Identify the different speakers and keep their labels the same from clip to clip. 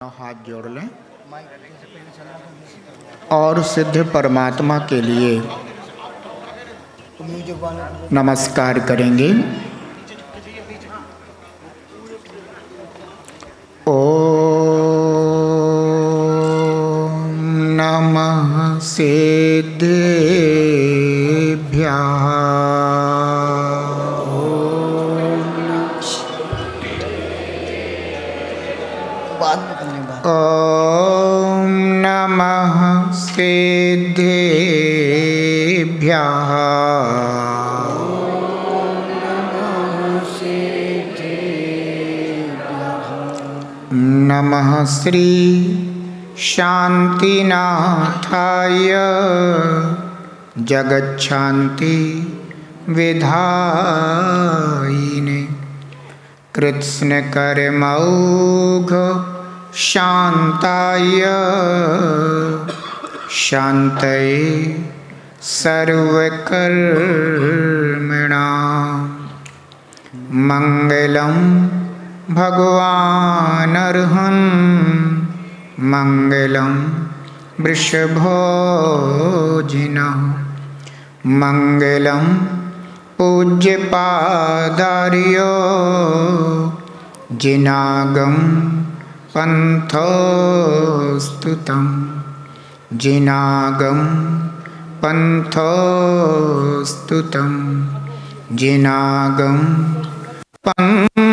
Speaker 1: हाथ जोड़ लें और सिद्ध परमात्मा के लिए नमस्कार करेंगे। ओम नमः सिद्धेभ्यः। ओम नमः सिद्धेभ्यः। नमः श्री शांतिनाथाय जगच्छांति विधायिने कृष्ण कर्मौघ शांताय शांतये सर्वकर्मणां मंगलं भगवान् अर्हन् मंगलं वृषभोजिनः मंगलं पूज्यपादार्य जिनागं पंथोस्तुतं जिनागं पंथोस्तुतं जिनागं पंथमंगलम्।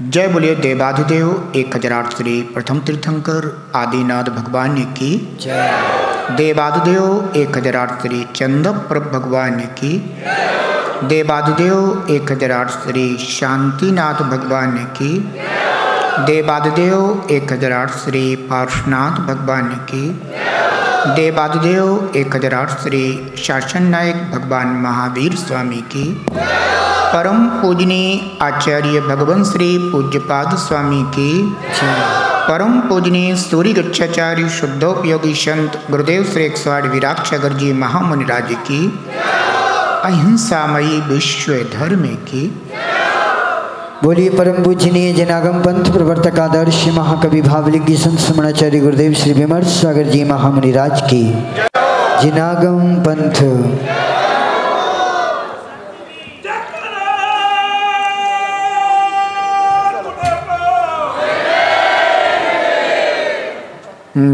Speaker 1: जय बोलिए देवाधिदेव 1008 श्री प्रथम तीर्थंकर आदिनाथ भगवान की जय। देवाधिदेव 1008 श्री चंदप्रभ भगवान की, देवाधिदेव 1008 श्री शांतिनाथ भगवान की, देवाधिदेव 1008 श्री पार्श्वनाथ भगवान की, देवाधिदेव 1008 श्री शासन नायक भगवान महावीर स्वामी की, परम पूजनीय आचार्य भगवान श्री पूज्यपाद स्वामी की, परम पूजनीय सूर्य गच्छाचार्य शुद्धोपयोगी संत गुरुदेव श्री 108 विराक्षागर जी महामुनिराज की, अहिंसामयी विश्व धर्म की।
Speaker 2: बोलिए परम पूजनीय जनागम पंथ प्रवर्तक आदर्श महाकवि भावलिंगी संत सुमनाचार्य गुरुदेव श्री विमर्श सागर जी महामुनिराज की। जनागम पंथ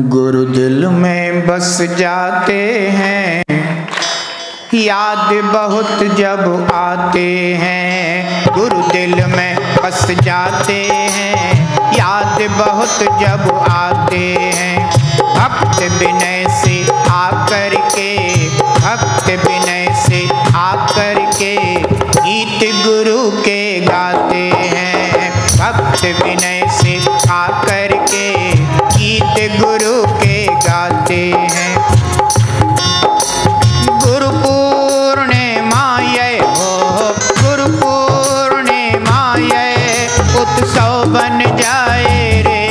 Speaker 1: गुरु दिल में बस जाते हैं, याद बहुत जब आते हैं। गुरु दिल में बस जाते हैं, याद बहुत जब आते हैं। भक्त विनय से आकर के, भक्त विनय से आकर के गीत गुरु के गाते हैं। भक्त विनय से आकर के गीत गुरु के गाते हैं। गुरु पूर्णिमायै हो, गुरु पूर्णिमायै उत्सव बन जाए रे।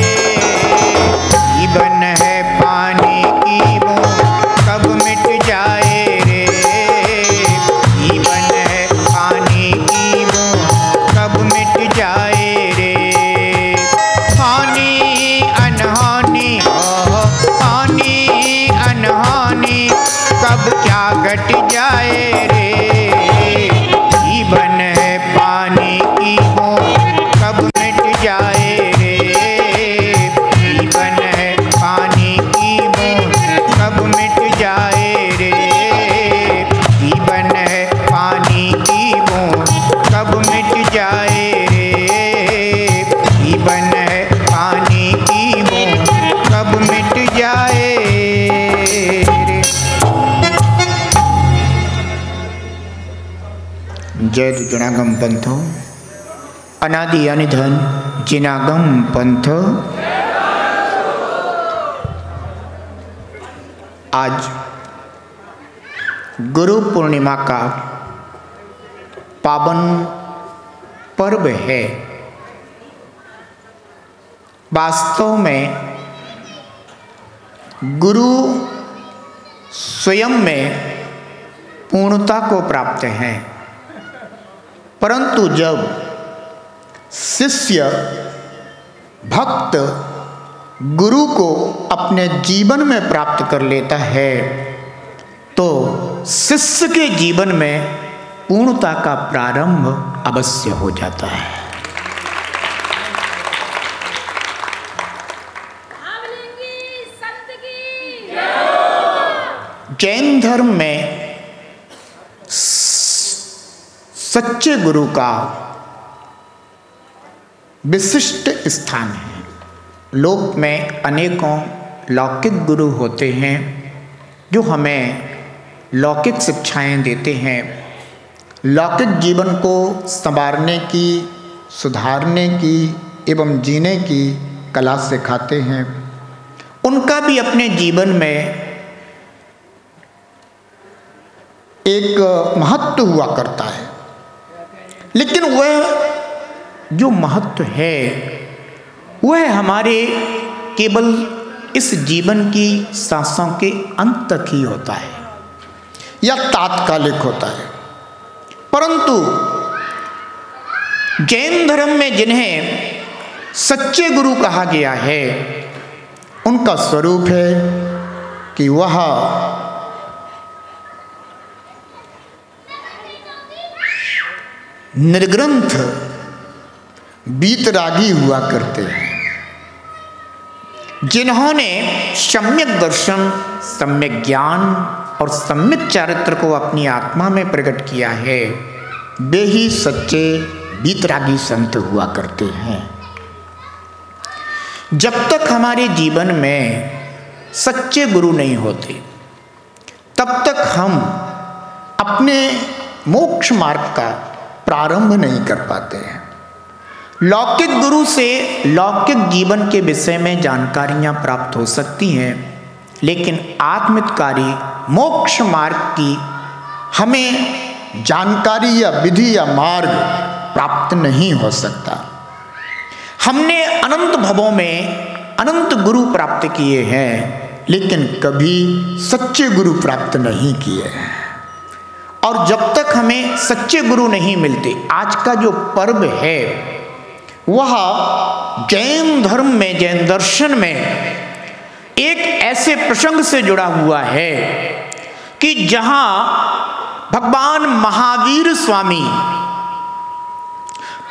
Speaker 1: जीवन है पानी की बूंद कब मिट जाए रे। जीवन है पानी की बूंद कब मिट जाए रे। हानि अनहोनी हो, हानि अनहोनी कब क्या घट जाए रे। जीवन है पानी की बूंद कब मिट जाए रे। जीवन है पानी की बूंद कब मिट जाए रे। जीवन है पानी की बूंद कब मिट जाए रे। जीवन है पानी की बूंद कब मिट जाए रे। जय जनागम पंथ अनादि अनिधन जिनागम पंथ। आज गुरु पूर्णिमा का पावन पर्व है। वास्तव में गुरु स्वयं में पूर्णता को प्राप्त है, परंतु जब शिष्य भक्त गुरु को अपने जीवन में प्राप्त कर लेता है तो शिष्य के जीवन में पूर्णता का प्रारंभ अवश्य हो जाता है। जैन धर्म में सच्चे गुरु का विशिष्ट स्थान है। लोक में अनेकों लौकिक गुरु होते हैं जो हमें लौकिक शिक्षाएं देते हैं, लौकिक जीवन को संवारने की, सुधारने की एवं जीने की कला सिखाते हैं। उनका भी अपने जीवन में एक महत्व हुआ करता है, लेकिन वह जो महत्व है वह हमारे केवल इस जीवन की सांसों के अंत तक ही होता है या तात्कालिक होता है। परंतु जैन धर्म में जिन्हें सच्चे गुरु कहा गया है उनका स्वरूप है कि वह निर्ग्रंथ बीतरागी हुआ करते हैं, जिन्होंने सम्यक दर्शन, सम्यक ज्ञान और सम्यक चारित्र को अपनी आत्मा में प्रकट किया है, वे ही सच्चे बीतरागी संत हुआ करते हैं। जब तक हमारे जीवन में सच्चे गुरु नहीं होते तब तक हम अपने मोक्ष मार्ग का प्रारंभ नहीं कर पाते हैं। लौकिक गुरु से लौकिक जीवन के विषय में जानकारियां प्राप्त हो सकती हैं, लेकिन आत्महितकारी मोक्ष मार्ग की हमें जानकारी या विधि या मार्ग प्राप्त नहीं हो सकता। हमने अनंत भवों में अनंत गुरु प्राप्त किए हैं, लेकिन कभी सच्चे गुरु प्राप्त नहीं किए हैं। और जब तक हमें सच्चे गुरु नहीं मिलते, आज का जो पर्व है वह जैन धर्म में, जैन दर्शन में एक ऐसे प्रसंग से जुड़ा हुआ है कि जहां भगवान महावीर स्वामी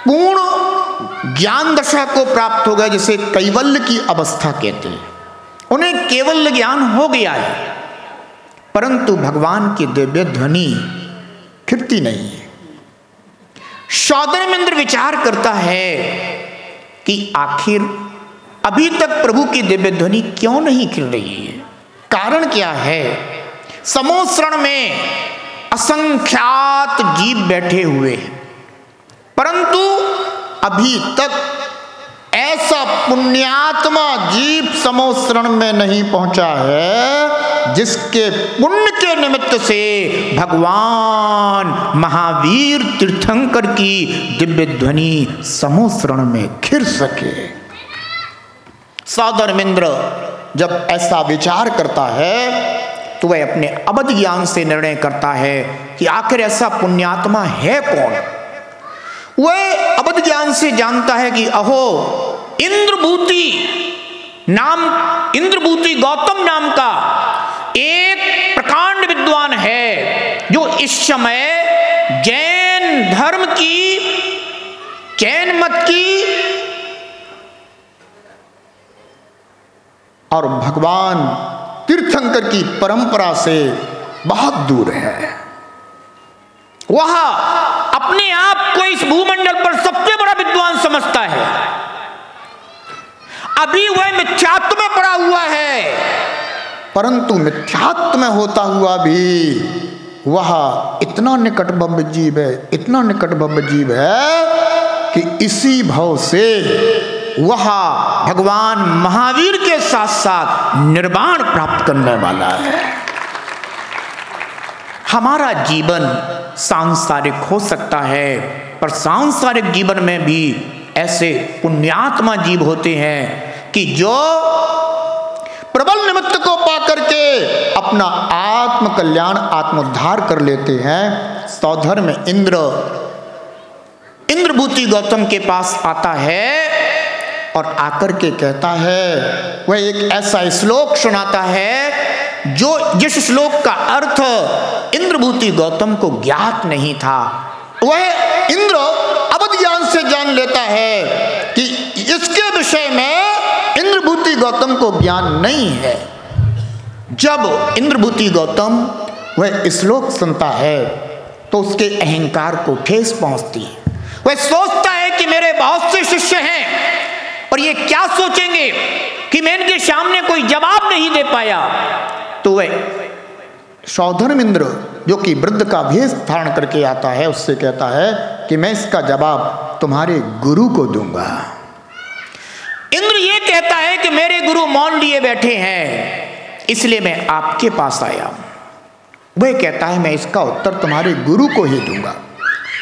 Speaker 1: पूर्ण ज्ञान दशा को प्राप्त हो गए, जिसे कैवल्य की अवस्था कहते हैं। उन्हें केवल ज्ञान हो गया है, परंतु भगवान की दिव्य ध्वनि खिलती नहीं है। सौदामिंद्र विचार करता है कि आखिर अभी तक प्रभु की दिव्य ध्वनि क्यों नहीं खिल रही है, कारण क्या है। समोसरण में असंख्यात जीव बैठे हुए हैं, परंतु अभी तक ऐसा पुण्यात्मा जीव समोसरण में नहीं पहुंचा है जिसके पुण्य के निमित्त से भगवान महावीर तीर्थंकर की दिव्य ध्वनि समोसरण में खिल सके। सौदामिंद्र जब ऐसा विचार करता है तो वह अपने अबध ज्ञान से निर्णय करता है कि आखिर ऐसा पुण्यात्मा है कौन। वह अबध ज्ञान से जानता है कि अहो इंद्रभूति गौतम नाम का एक प्रकांड विद्वान है जो इस समय जैन धर्म की, जैन मत की और भगवान तीर्थंकर की परंपरा से बहुत दूर है। वह अपने आप को इस भूमंडल पर सबसे बड़ा विद्वान समझता है। अभी वह मिथ्यात्व में पड़ा हुआ है, परंतु मिथ्यात्व में होता हुआ भी वह इतना निकटबद्ध जीव है, इतना निकटबद्ध जीव है कि इसी भाव से वह भगवान महावीर के साथ साथ निर्वाण प्राप्त करने वाला है। हमारा जीवन सांसारिक हो सकता है, पर सांसारिक जीवन में भी ऐसे पुण्यात्मा जीव होते हैं कि जो प्रबल निमित्त को पाकर के अपना आत्म कल्याण, आत्मोद्धार कर लेते हैं। सौधर्म इंद्र इंद्रभूति गौतम के पास आता है और आकर के कहता है, वह एक ऐसा श्लोक सुनाता है जिस श्लोक का अर्थ इंद्रभूति गौतम को ज्ञात नहीं था। वह इंद्र अवध ज्ञान से जान लेता है कि इसके विषय में इंद्रभूति गौतम को ज्ञान नहीं है। जब इंद्रभूति गौतम वह श्लोक सुनता है तो उसके अहंकार को ठेस पहुंचती है। वह सोचता है कि मेरे बहुत से शिष्य हैं और ये क्या सोचेंगे कि मैं इनके सामने कोई जवाब नहीं दे पाया। तो वह सौधर्म इंद्र जो कि वृद्ध का भेष धारण करके आता है उससे कहता है कि मैं इसका जवाब तुम्हारे गुरु को दूंगा। इंद्र ये कहता है कि मेरे गुरु मौन लिए बैठे हैं इसलिए मैं आपके पास आया। वह कहता है मैं इसका उत्तर तुम्हारे गुरु को ही दूंगा।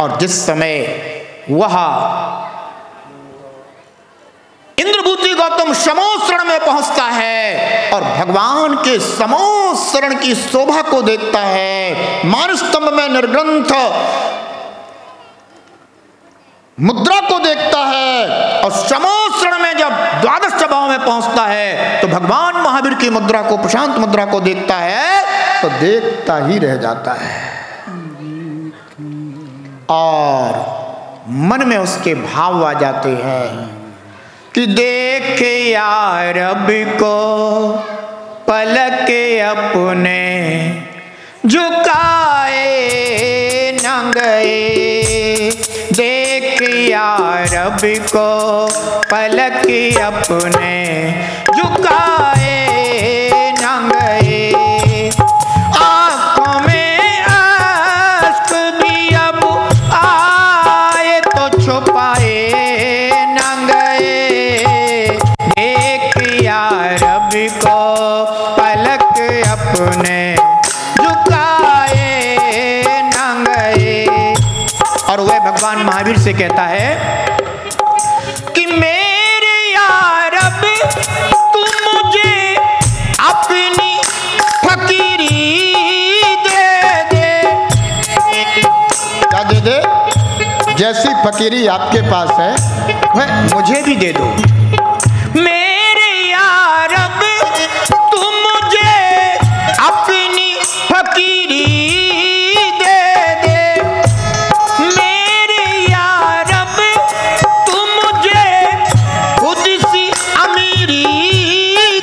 Speaker 1: और जिस समय वह इंद्रभूति गौतम समोसरण में पहुंचता है और भगवान के समोसरण की शोभा को देखता है, मानस्तंभ में निर्ग्रंथ मुद्रा को देखता है और समोसरण में जब द्वादश सभाओं में पहुंचता है तो भगवान महावीर की मुद्रा को, प्रशांत मुद्रा को देखता है तो देखता ही रह जाता है और मन में उसके भाव आ जाते हैं कि देख यार रब को पलक अपने झुकाए न गए। देख यार रब को पलक अपने झुकाए न गए। आंखों में अश्क भी अब आए तो छुपाए न गए। देख यार रब को पलक अपने झुकाए न गए। और वह भगवान महावीर से कहता है कि मेरे यार रब तू मुझे अपनी फकीरी दे दे। क्या दे दे? जैसी फकीरी आपके पास है वह मुझे भी दे दो। मेरे यार रब तू मुझे अपनी फकीरी दे दे। मेरे यार रब तू मुझे खुद सी अमीरी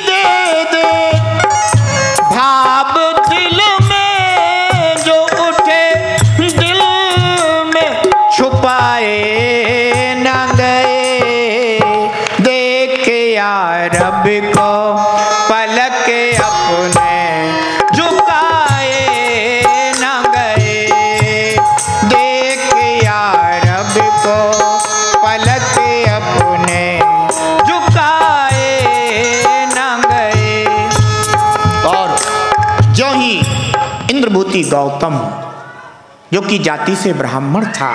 Speaker 1: दे दे। भाव दिल में जो उठे दिल में छुपाए न गए। देख यार रब को पलक अपने झुकाए न गए। देख यार रब को पलक अपने झुकाए न गए। और जो ही इंद्रभूति गौतम जो कि जाति से ब्राह्मण था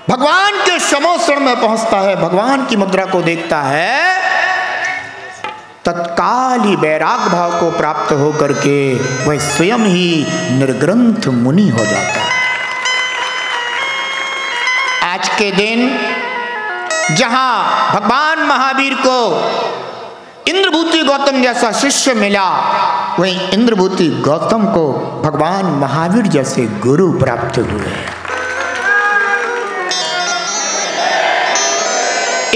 Speaker 1: भगवान के समोसरण में पहुंचता है, भगवान की मुद्रा को देखता है, तत्काल ही वैराग भाव को प्राप्त होकर के वह स्वयं ही निर्ग्रंथ मुनि हो जाता है। आज के दिन जहां भगवान महावीर को इंद्रभूति गौतम जैसा शिष्य मिला वहीं इंद्रभूति गौतम को भगवान महावीर जैसे गुरु प्राप्त हुए।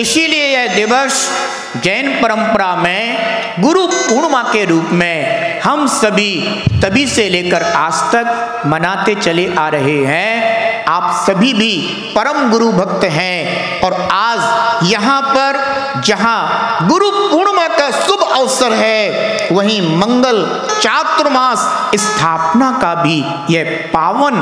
Speaker 1: इसीलिए यह दिवस जैन परंपरा में गुरु पूर्णिमा के रूप में हम सभी तभी से लेकर आज तक मनाते चले आ रहे हैं। आप सभी भी परम गुरु भक्त हैं और आज यहाँ पर जहाँ गुरु पूर्णिमा का शुभ अवसर है वहीं मंगल चातुर्मास स्थापना का भी यह पावन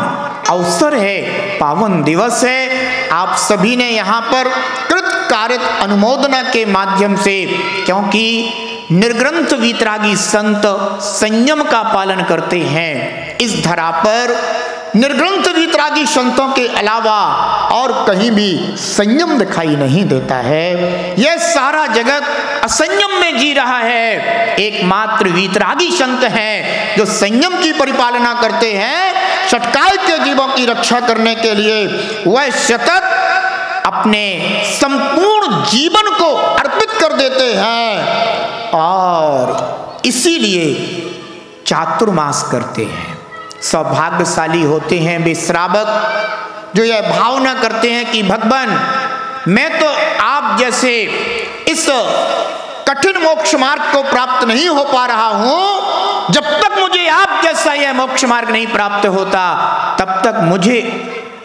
Speaker 1: अवसर है, पावन दिवस है। आप सभी ने यहाँ पर कृतकार्यत अनुमोदना के माध्यम से, क्योंकि निर्ग्रंथ वीतरागी संत संयम का पालन करते हैं, इस धरा पर निर्ग्रंथ वीतरागी संतों के अलावा और कहीं भी संयम दिखाई नहीं देता है। यह सारा जगत असंयम में जी रहा है। एकमात्र वीतरागी संत हैं जो संयम की परिपालना करते हैं। सटकाय के जीवों की रक्षा करने के लिए वह सतत अपने संपूर्ण जीवन को अर्पित कर देते हैं और इसीलिए चातुर्मास करते हैं। सौभाग्यशाली होते हैं वे श्रावक जो यह भावना करते हैं कि भगवान मैं तो आप जैसे इस कठिन मोक्ष मार्ग को प्राप्त नहीं हो पा रहा हूं, जब तक मुझे आप जैसा यह मोक्ष मार्ग नहीं प्राप्त होता तब तक मुझे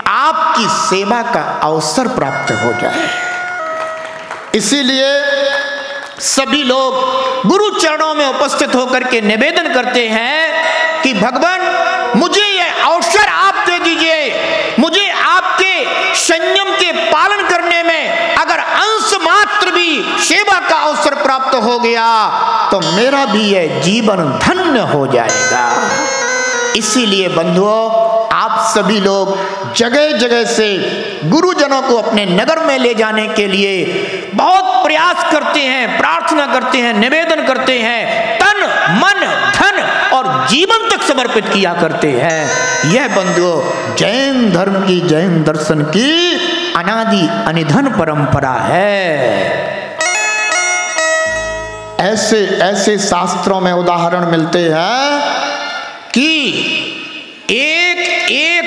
Speaker 1: आपकी सेवा का अवसर प्राप्त हो जाए। इसीलिए सभी लोग गुरु चरणों में उपस्थित होकर के निवेदन करते हैं कि भगवान मुझे यह अवसर आप दे दीजिए, मुझे आपके संयम के पालन करने में अगर अंश मात्र भी सेवा का अवसर प्राप्त हो गया तो मेरा भी यह जीवन धन्य हो जाएगा। इसीलिए बंधुओं आप सभी लोग जगह जगह से गुरुजनों को अपने नगर में ले जाने के लिए बहुत प्रयास करते हैं, प्रार्थना करते हैं, निवेदन करते हैं, तन मन धन और जीवन तक समर्पित किया करते हैं। यह बंधुओं जैन धर्म की, जैन दर्शन की अनादि अनिधन परंपरा है। ऐसे ऐसे शास्त्रों में उदाहरण मिलते हैं कि एक एक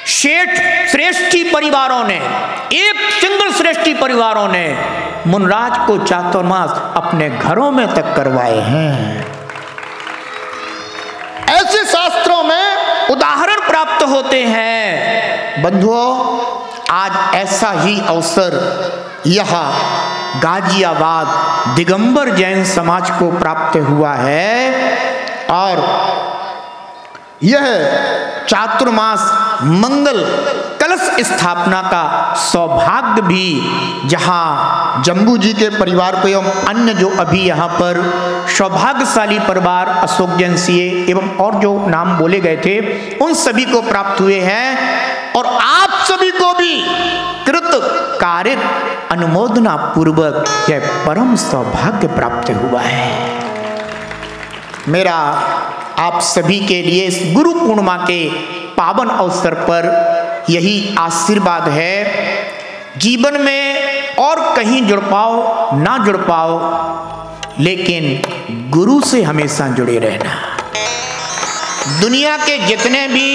Speaker 1: शेठ श्रेष्ठी परिवारों ने, एक सिंगल श्रेष्ठी परिवारों ने मुनराज को चातुर्मास अपने घरों में तक करवाए हैं। ऐसे शास्त्रों में उदाहरण प्राप्त होते हैं। बंधुओं आज ऐसा ही अवसर यहाँ गाजियाबाद दिगंबर जैन समाज को प्राप्त हुआ है और यह चातुर्मास मंगल कलश स्थापना का सौभाग्य भी जहां जम्बू जी के परिवार को एवं अन्य जो अभी यहाँ पर सौभाग्यशाली परिवार अशोक जैन सीए एवं और जो नाम बोले गए थे उन सभी को प्राप्त हुए हैं और आप सभी को भी कृत कारित अनुमोदना पूर्वक यह परम सौभाग्य प्राप्त हुआ है। मेरा आप सभी के लिए इस गुरु पूर्णिमा के पावन अवसर पर यही आशीर्वाद है, जीवन में और कहीं जुड़ पाओ ना जुड़ पाओ लेकिन गुरु से हमेशा जुड़े रहना। दुनिया के जितने भी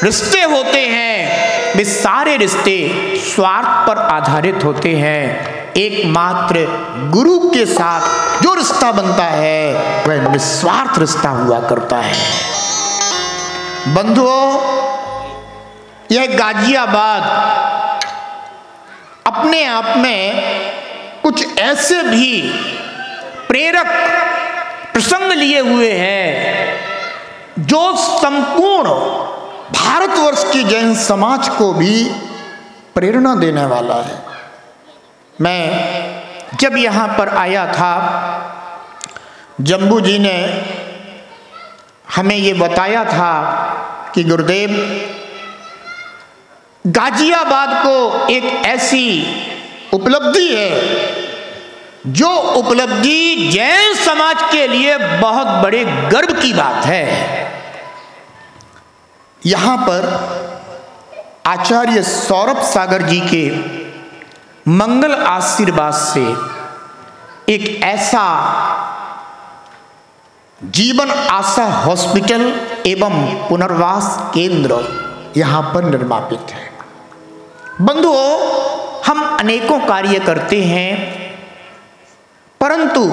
Speaker 1: रिश्ते होते हैं वे सारे रिश्ते स्वार्थ पर आधारित होते हैं, एकमात्र गुरु के साथ जो रिश्ता बनता है वह निस्वार्थ रिश्ता हुआ करता है। बंधुओं यह गाजियाबाद अपने आप में कुछ ऐसे भी प्रेरक प्रसंग लिए हुए हैं जो संपूर्ण भारतवर्ष की जैन समाज को भी प्रेरणा देने वाला है। मैं जब यहाँ पर आया था जम्बू जी ने हमें ये बताया था कि गुरुदेव गाजियाबाद को एक ऐसी उपलब्धि है जो उपलब्धि जैन समाज के लिए बहुत बड़े गर्व की बात है। यहाँ पर आचार्य सौरभ सागर जी के मंगल आशीर्वाद से एक ऐसा जीवन आशा हॉस्पिटल एवं पुनर्वास केंद्र यहाँ पर निर्मापित है। बंधुओं हम अनेकों कार्य करते हैं परंतु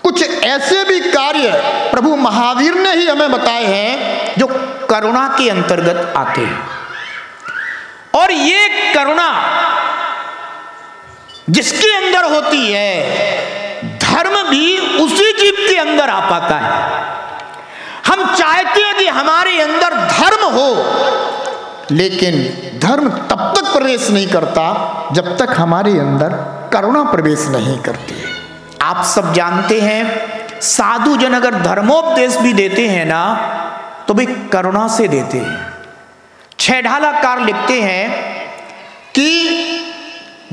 Speaker 1: कुछ ऐसे भी कार्य प्रभु महावीर ने ही हमें बताए हैं जो करुणा के अंतर्गत आते हैं और ये करुणा जिसके अंदर होती है धर्म भी उसी जीव के अंदर आ पाता है। हम चाहते हैं कि हमारे अंदर धर्म हो लेकिन धर्म तब तक प्रवेश नहीं करता जब तक हमारे अंदर करुणा प्रवेश नहीं करती है। आप सब जानते हैं साधु जन अगर धर्मोपदेश भी देते हैं ना तो वे करुणा से देते हैं। छेढालाकार लिखते हैं कि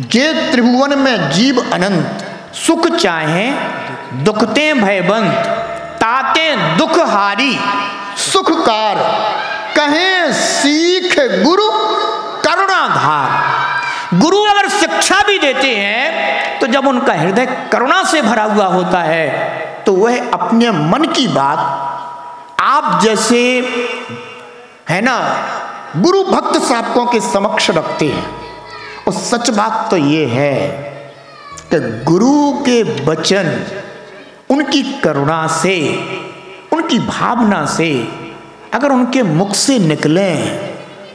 Speaker 1: जे त्रिभुवन में जीव अनंत सुख चाहे दुखते भयबंत ताते दुख हारी सुखकार कहें सीख गुरु करुणा करुणाधार। गुरु अगर शिक्षा भी देते हैं तो जब उनका हृदय करुणा से भरा हुआ होता है तो वह अपने मन की बात आप जैसे है ना गुरु भक्त साधकों के समक्ष रखते हैं। और सच बात तो ये है कि गुरु के वचन उनकी करुणा से, उनकी भावना से अगर उनके मुख से निकले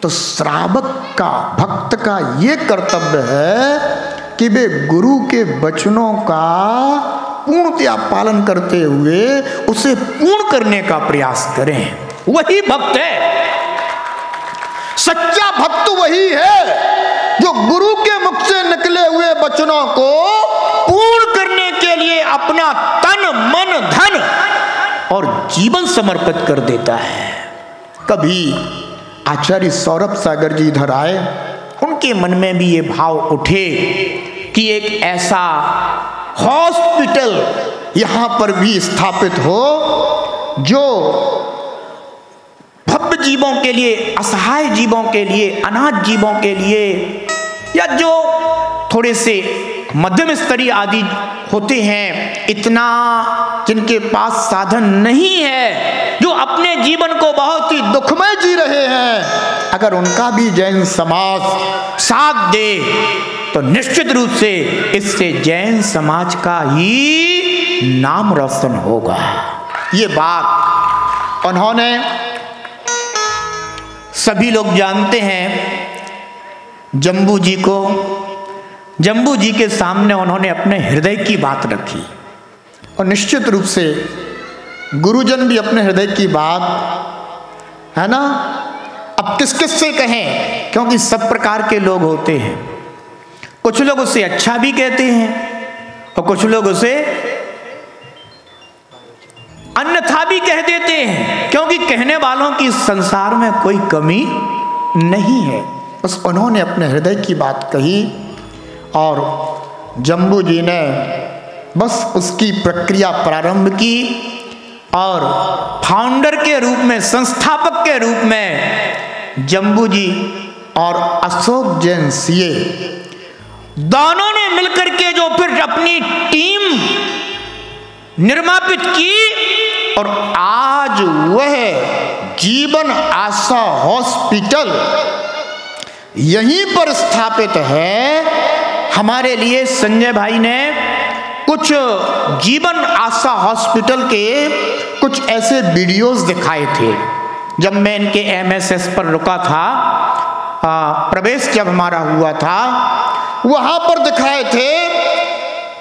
Speaker 1: तो श्रावक का, भक्त का ये कर्तव्य है कि वे गुरु के वचनों का पूर्णतया पालन करते हुए उसे पूर्ण करने का प्रयास करें। वही भक्त है, सच्चा भक्त वही है जो गुरु के मुख से निकले हुए वचनों को पूर्ण करने के लिए अपना तन मन धन और जीवन समर्पित कर देता है। कभी आचार्य सौरभ सागर जी इधर आए, उनके मन में भी ये भाव उठे कि एक ऐसा हॉस्पिटल यहाँ पर भी स्थापित हो जो भव्य जीवों के लिए, असहाय जीवों के लिए, अनाथ जीवों के लिए, या जो थोड़े से मध्यम स्तरीय आदि होते हैं, इतना जिनके पास साधन नहीं है, जो अपने जीवन को बहुत ही दुखमय जी रहे हैं, अगर उनका भी जैन समाज साथ दे तो निश्चित रूप से इससे जैन समाज का ही नाम रोशन होगा। ये बात उन्होंने, सभी लोग जानते हैं जम्बू जी को। जम्बू जी के सामने उन्होंने अपने हृदय की बात रखी और निश्चित रूप से गुरुजन भी अपने हृदय की बात, है ना, अब किस किस से कहें, क्योंकि सब प्रकार के लोग होते हैं। कुछ लोग उसे अच्छा भी कहते हैं और कुछ लोग उसे अन्यथा भी कह देते हैं, क्योंकि कहने वालों की संसार में कोई कमी नहीं है। बस उन्होंने अपने हृदय की बात कही और जम्बू जी ने बस उसकी प्रक्रिया प्रारंभ की और फाउंडर के रूप में, संस्थापक के रूप में जम्बू जी और अशोक जैन सीए दोनों ने मिलकर के जो फिर अपनी टीम निर्मापित की और आज वह जीवन आशा हॉस्पिटल यहीं पर स्थापित है। हमारे लिए संजय भाई ने कुछ जीवन आशा हॉस्पिटल के कुछ ऐसे वीडियोस दिखाए थे जब मैं इनके एमएसएस पर रुका था, प्रवेश जब हमारा हुआ था वहां पर दिखाए थे।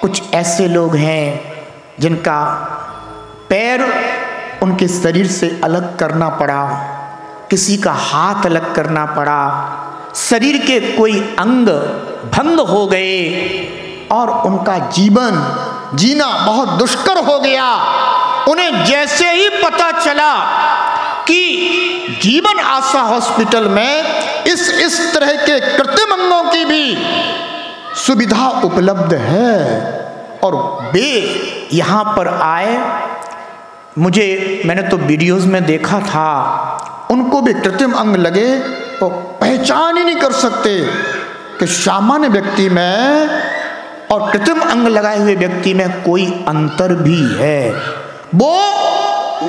Speaker 1: कुछ ऐसे लोग हैं जिनका पैर उनके शरीर से अलग करना पड़ा, किसी का हाथ अलग करना पड़ा, शरीर के कोई अंग भंग हो गए और उनका जीवन जीना बहुत दुष्कर हो गया। उन्हें जैसे ही पता चला कि जीवन आशा हॉस्पिटल में इस तरह के कृत्रिम अंगों की भी सुविधा उपलब्ध है और वे यहाँ पर आए, मैंने तो वीडियोस में देखा था, उनको भी कृत्रिम अंग लगे तो पहचान ही नहीं कर सकते कि सामान्य व्यक्ति में और कृत्रिम अंग लगाए हुए व्यक्ति में कोई अंतर भी है। वो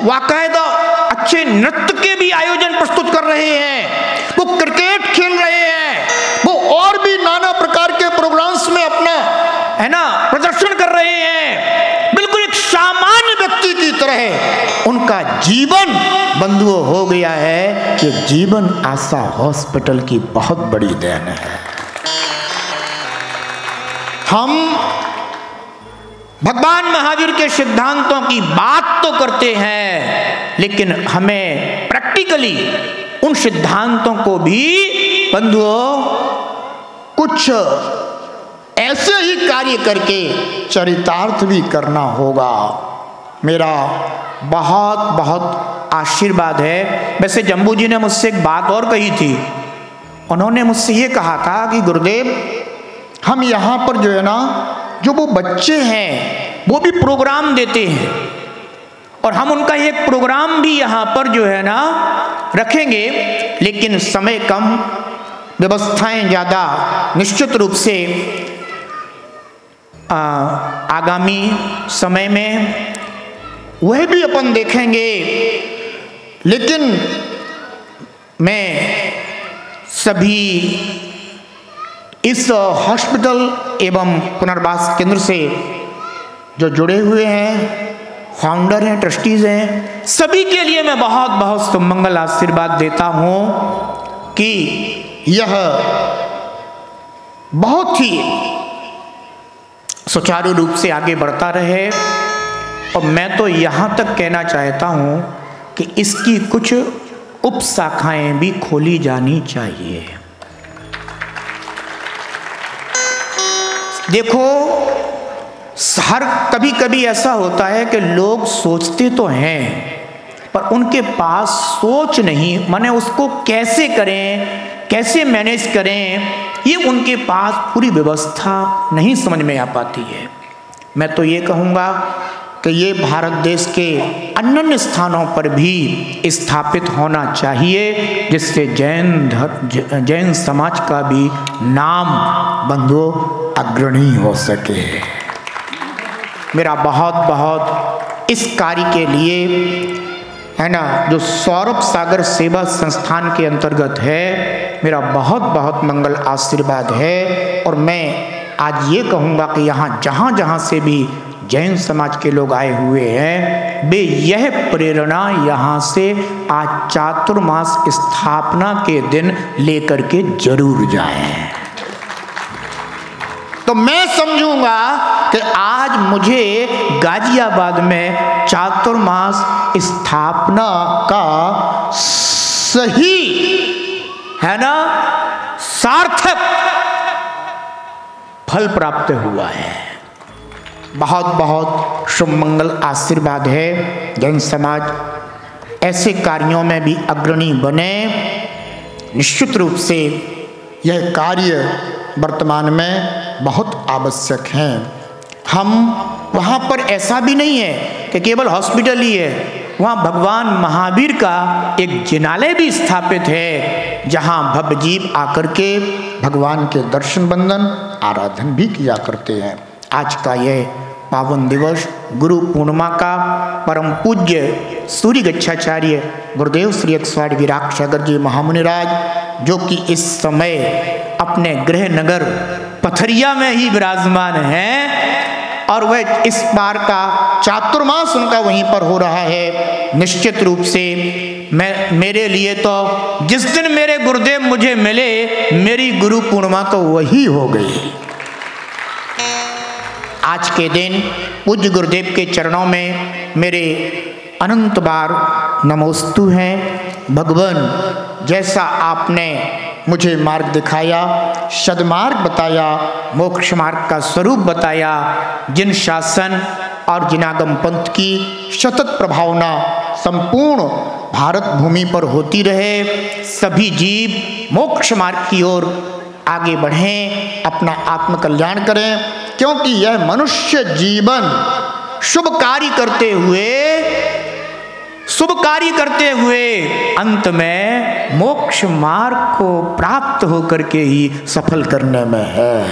Speaker 1: वाकायदा अच्छे नृत्य के भी आयोजन प्रस्तुत कर रहे हैं, वो क्रिकेट खेल रहे हैं, वो और भी नाना प्रकार के प्रोग्राम्स में अपना, है ना, प्रदर्शन कर रहे हैं। बिल्कुल एक सामान्य व्यक्ति की तरह उनका जीवन बंधुओं हो गया है। कि जीवन आशा हॉस्पिटल की बहुत बड़ी देन है। हम भगवान महावीर के सिद्धांतों की बात तो करते हैं, लेकिन हमें प्रैक्टिकली उन सिद्धांतों को भी बंधुओं कुछ ऐसे ही कार्य करके चरितार्थ भी करना होगा। मेरा बहुत बहुत आशीर्वाद है। वैसे जम्बू जी ने मुझसे एक बात और कही थी, उन्होंने मुझसे ये कहा था कि गुरुदेव हम यहाँ पर जो है ना, जो वो बच्चे हैं वो भी प्रोग्राम देते हैं और हम उनका एक प्रोग्राम भी यहाँ पर जो है ना रखेंगे, लेकिन समय कम, व्यवस्थाएं ज़्यादा निश्चित रूप से आगामी समय में वह भी अपन देखेंगे। लेकिन मैं सभी इस हॉस्पिटल एवं पुनर्वास केंद्र से जो जुड़े हुए हैं, फाउंडर हैं, ट्रस्टीज हैं, सभी के लिए मैं बहुत बहुत सुमंगल आशीर्वाद देता हूँ कि यह बहुत ही सुचारू रूप से आगे बढ़ता रहे। और मैं तो यहाँ तक कहना चाहता हूँ कि इसकी कुछ उपशाखाएं भी खोली जानी चाहिए। देखो, हर कभी कभी ऐसा होता है कि लोग सोचते तो हैं पर उनके पास सोच नहीं, माने उसको कैसे करें, कैसे मैनेज करें, ये उनके पास पूरी व्यवस्था नहीं समझ में आ पाती है। मैं तो ये कहूँगा कि ये भारत देश के अन्य स्थानों पर भी स्थापित होना चाहिए, जिससे जैन समाज का भी नाम बंधो अग्रणी हो सके। मेरा बहुत बहुत इस कार्य के लिए है ना, जो सौरभ सागर सेवा संस्थान के अंतर्गत है, मेरा बहुत बहुत मंगल आशीर्वाद है। और मैं आज ये कहूँगा कि यहाँ जहाँ जहाँ से भी जैन समाज के लोग आए हुए हैं, वे यह प्रेरणा यहाँ से आज चातुर्मास स्थापना के दिन लेकर के जरूर जाएं। तो मैं समझूंगा कि आज मुझे गाजियाबाद में चातुर्मास स्थापना का सही है ना सार्थक फल प्राप्त हुआ है। बहुत बहुत शुभ मंगल आशीर्वाद है। जैन समाज ऐसे कार्यों में भी अग्रणी बने। निश्चित रूप से यह कार्य वर्तमान में बहुत आवश्यक हैं। हम वहाँ पर ऐसा भी नहीं है कि केवल हॉस्पिटल ही है, वहाँ भगवान महावीर का एक जिनालय भी स्थापित है, जहाँ भव्य जीव आकर के भगवान के दर्शन बंदन आराधन भी किया करते हैं। आज का यह पावन दिवस गुरु पूर्णिमा का परम पूज्य सूर्य गच्छाचार्य गुरुदेव श्री 108 विराट सागर जी महामुनिराज, जो कि इस समय अपने गृह नगर पथरिया में ही विराजमान हैं और वह इस बार का चातुर्मास उनका वहीं पर हो रहा है। निश्चित रूप से मेरे लिए तो जिस दिन मेरे गुरुदेव मुझे मिले, मेरी गुरु पूर्णिमा तो वही हो गई। आज के दिन पूज्य गुरुदेव के चरणों में मेरे अनंत बार नमोस्तु हैं। भगवान, जैसा आपने मुझे मार्ग दिखाया, सद्मार्ग बताया, मोक्ष मार्ग का स्वरूप बताया, जिन शासन और जिनागम पंथ की सतत प्रभावना संपूर्ण भारत भूमि पर होती रहे, सभी जीव मोक्ष मार्ग की ओर आगे बढ़ें, अपना आत्मकल्याण करें, क्योंकि यह मनुष्य जीवन शुभ कार्य करते हुए अंत में मोक्ष मार्ग को प्राप्त होकर के ही सफल करने में है।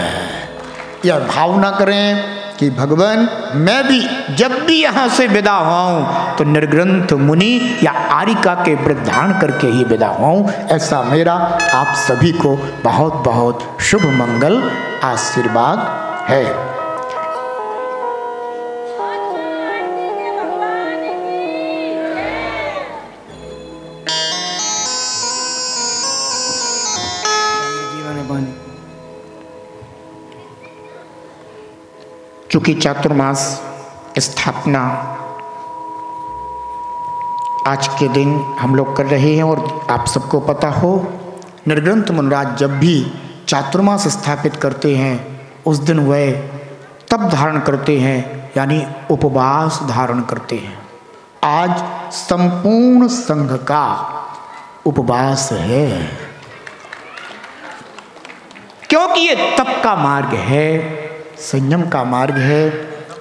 Speaker 1: यह भावना करें कि भगवान, मैं भी जब भी यहाँ से विदा हुआ तो निर्ग्रंथ मुनि या आरिका के व्रत धारण करके ही विदा हुआ। ऐसा मेरा आप सभी को बहुत बहुत शुभ मंगल आशीर्वाद है। चूंकि चातुर्मास स्थापना आज के दिन हम लोग कर रहे हैं और आप सबको पता हो, निर्ग्रंथ मुनिराज जब भी चातुर्मास स्थापित करते हैं उस दिन वह तप धारण करते हैं, यानी उपवास धारण करते हैं। आज संपूर्ण संघ का उपवास है, क्योंकि ये तप का मार्ग है, संयम का मार्ग है।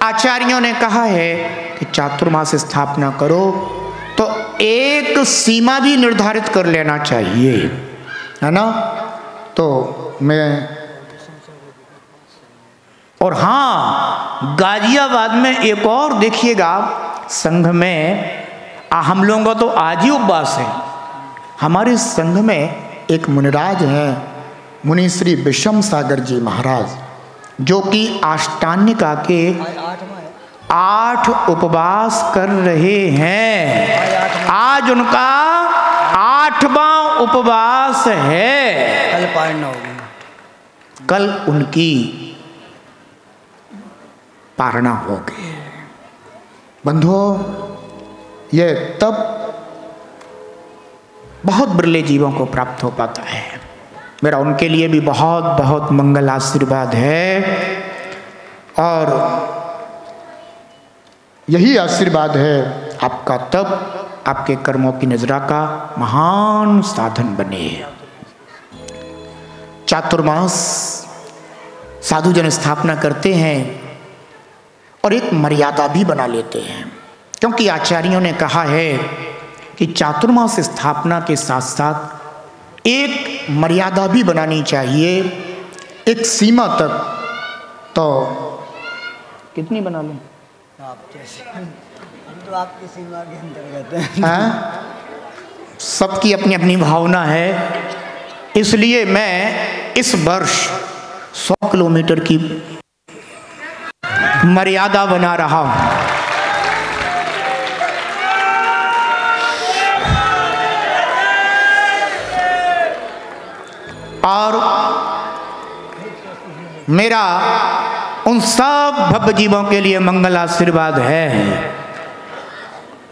Speaker 1: आचार्यों ने कहा है कि चातुर्मास स्थापना करो तो एक सीमा भी निर्धारित कर लेना चाहिए, है ना। तो मैं, और हाँ, गाजियाबाद में एक और देखिएगा संघ में, हम लोगों का तो आज ही उपवास है। हमारे संघ में एक मुनिराज हैं, मुनि श्री विषम सागर जी महाराज, जो कि अष्टांगिका के 8 उपवास कर रहे हैं। आज उनका 8वां उपवास है।
Speaker 2: कल पारना होगी,
Speaker 1: कल उनकी पारणा होगी। बंधुओं, ये तब बहुत बिरले जीवों को प्राप्त हो पाता है। मेरा उनके लिए भी बहुत बहुत मंगल आशीर्वाद है, और यही आशीर्वाद है आपका तब आपके कर्मों की नजरा का महान साधन बने। चातुर्मास साधुजन स्थापना करते हैं और एक मर्यादा भी बना लेते हैं, क्योंकि आचार्यों ने कहा है कि चातुर्मास स्थापना के साथ साथ एक मर्यादा भी बनानी चाहिए, एक सीमा तक। तो कितनी बना लें?
Speaker 2: आप जैसे, तो आपकी सीमा के अंतर्गत है।
Speaker 1: सबकी अपनी अपनी भावना है, इसलिए मैं इस वर्ष 100 किलोमीटर की मर्यादा बना रहा हूं। और मेरा उन सब भव्य जीवों के लिए मंगल आशीर्वाद है,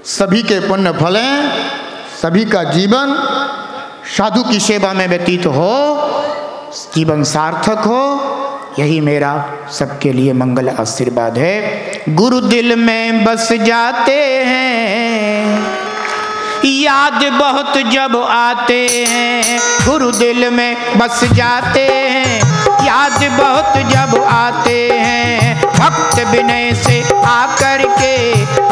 Speaker 1: सभी के पुण्य फलें, सभी का जीवन साधु की सेवा में व्यतीत हो, जीवन सार्थक हो, यही मेरा सबके लिए मंगल आशीर्वाद है। गुरु दिल में बस जाते हैं, याद बहुत जब आते हैं। गुरु दिल में बस जाते हैं, याद बहुत जब आते हैं। भक्त विनय से आकर के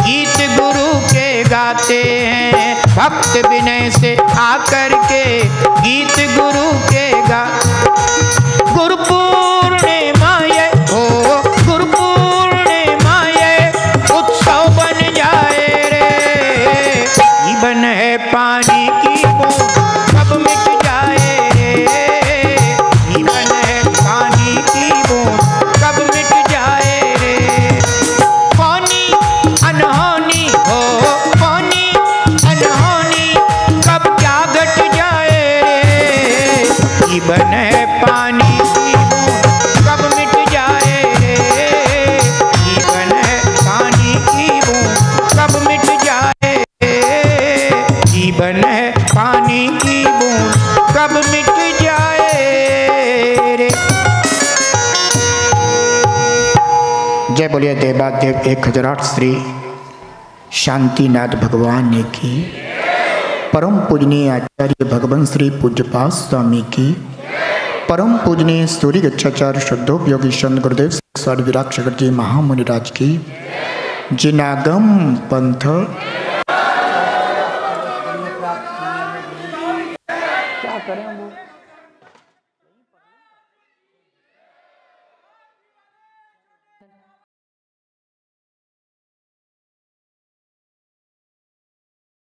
Speaker 1: गीत गुरु के गाते हैं। भक्त विनय से आकर के गीत गुरु के गा। गुरु पूर्णिमा ये हो, गुरु पूर्णिमा ये उत्सव बन जाए रे। जीवन है पानी की बूंद कब मिट जाए रे। जीवन है पानी की बूंद कब मिट जाए रे। पानी अनहोनी हो, पानी अनहोनी कब क्या घट जाए रे। जीवन है पानी की बूंद कब मिट जाए रे। जीवन है पानी की बूंद कब मिट जाए रे। जीवन है पानी की बूंद कब मिट जाए रे। जय बोलिए देवादेव 1008 श्री शांतिनाथ भगवान की, परम पूजनीय आचार्य भगवान श्री पूज्यपाद स्वामी की, परम पूजनीय सूर्य गच्छाचार्य शुद्धोपयोगी संत गुरुदेव स्वामी विराट सागर जी महामुनिराज की, जिनागम पंथ क्या करें वो।